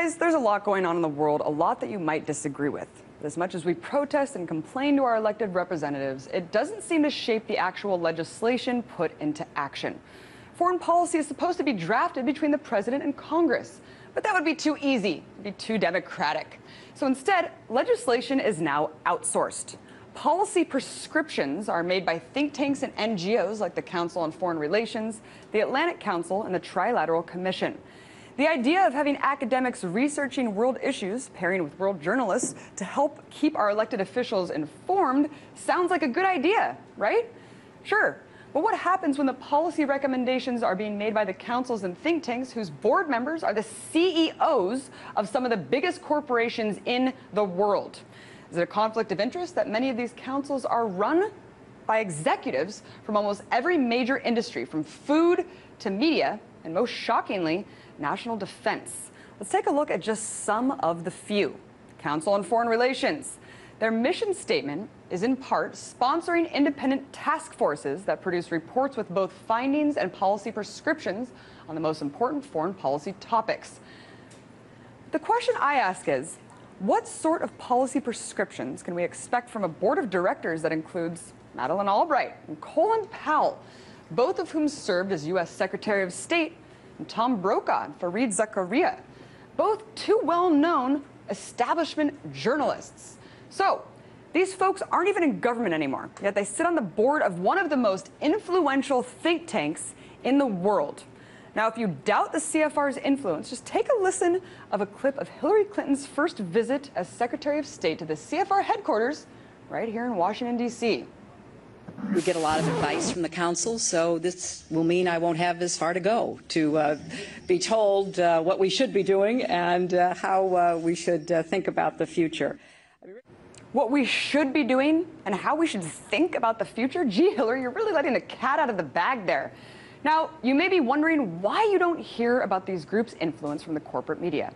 Guys, there's a lot going on in the world, a lot that you might disagree with. But as much as we protest and complain to our elected representatives, it doesn't seem to shape the actual legislation put into action. Foreign policy is supposed to be drafted between the president and Congress, but that would be too easy, it'd be too democratic. So instead, legislation is now outsourced. Policy prescriptions are made by think tanks and NGOs like the Council on Foreign Relations, the Atlantic Council, and the Trilateral Commission. The idea of having academics researching world issues, pairing with world journalists to help keep our elected officials informed sounds like a good idea, right? Sure. But what happens when the policy recommendations are being made by the councils and think tanks whose board members are the CEOs of some of the biggest corporations in the world? Is it a conflict of interest that many of these councils are run by executives from almost every major industry, from food to media, and most shockingly, national defense? Let's take a look at just some of the few. Council on Foreign Relations. Their mission statement is in part sponsoring independent task forces that produce reports with both findings and policy prescriptions on the most important foreign policy topics. The question I ask is, what sort of policy prescriptions can we expect from a board of directors that includes Madeleine Albright and Colin Powell, both of whom served as U.S. Secretary of State, and Tom Brokaw and Fareed Zakaria, both two well-known establishment journalists? So, these folks aren't even in government anymore, yet they sit on the board of one of the most influential think tanks in the world. Now, if you doubt the CFR's influence, just take a listen of a clip of Hillary Clinton's first visit as Secretary of State to the CFR headquarters right here in Washington, D.C. We get a lot of advice from the council, so this will mean I won't have as far to go to be told what we should be doing and how we should think about the future. What we should be doing and how we should think about the future? Gee, Hillary, you're really letting the cat out of the bag there. Now, you may be wondering why you don't hear about these groups' influence from the corporate media.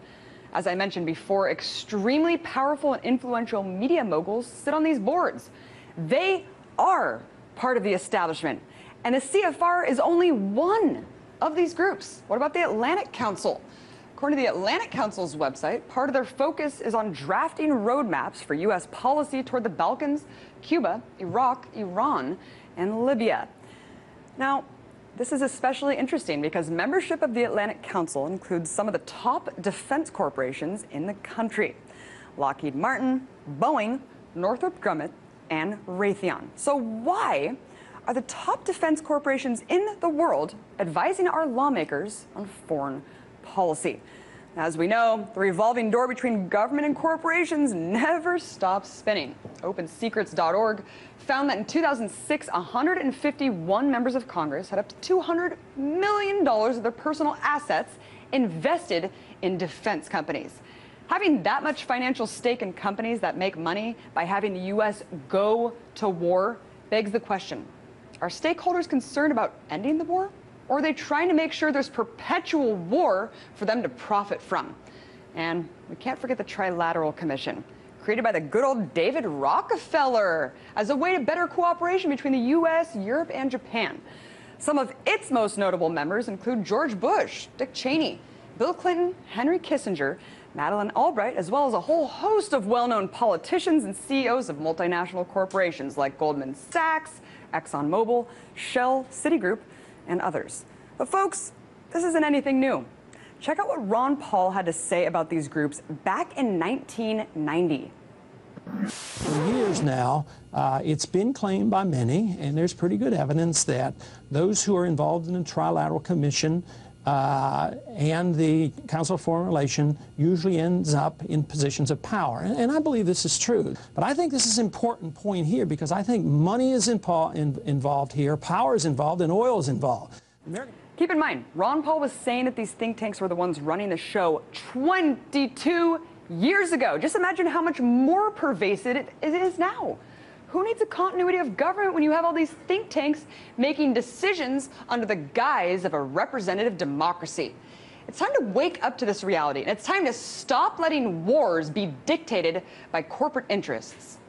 As I mentioned before, extremely powerful and influential media moguls sit on these boards. They are part of the establishment, and the CFR is only one of these groups. What about the Atlantic Council? According to the Atlantic Council's website, part of their focus is on drafting roadmaps for U.S. policy toward the Balkans, Cuba, Iraq, Iran, and Libya. Now, this is especially interesting because membership of the Atlantic Council includes some of the top defense corporations in the country: Lockheed Martin, Boeing, Northrop Grumman, and Raytheon. So why are the top defense corporations in the world advising our lawmakers on foreign policy? As we know, the revolving door between government and corporations never stops spinning. OpenSecrets.org found that in 2006, 151 members of Congress had up to $200 million of their personal assets invested in defense companies. Having that much financial stake in companies that make money by having the U.S. go to war begs the question, are stakeholders concerned about ending the war? Or are they trying to make sure there's perpetual war for them to profit from? And we can't forget the Trilateral Commission, created by the good old David Rockefeller as a way to better cooperation between the U.S., Europe, and Japan. Some of its most notable members include George Bush, Dick Cheney, Bill Clinton, Henry Kissinger, Madeleine Albright, as well as a whole host of well-known politicians and CEOs of multinational corporations like Goldman Sachs, ExxonMobil, Shell, Citigroup, and others. But folks, this isn't anything new. Check out what Ron Paul had to say about these groups back in 1990. For years now, it's been claimed by many, and there's pretty good evidence that those who are involved in the Trilateral Commission and the Council of Foreign Relations usually ends up in positions of power. And I believe this is true. But I think this is an important point here because I think money is involved here, power is involved, and oil is involved. Keep in mind, Ron Paul was saying that these think tanks were the ones running the show 22 years ago. Just imagine how much more pervasive it is now. Who needs a continuity of government when you have all these think tanks making decisions under the guise of a representative democracy? It's time to wake up to this reality, and it's time to stop letting wars be dictated by corporate interests.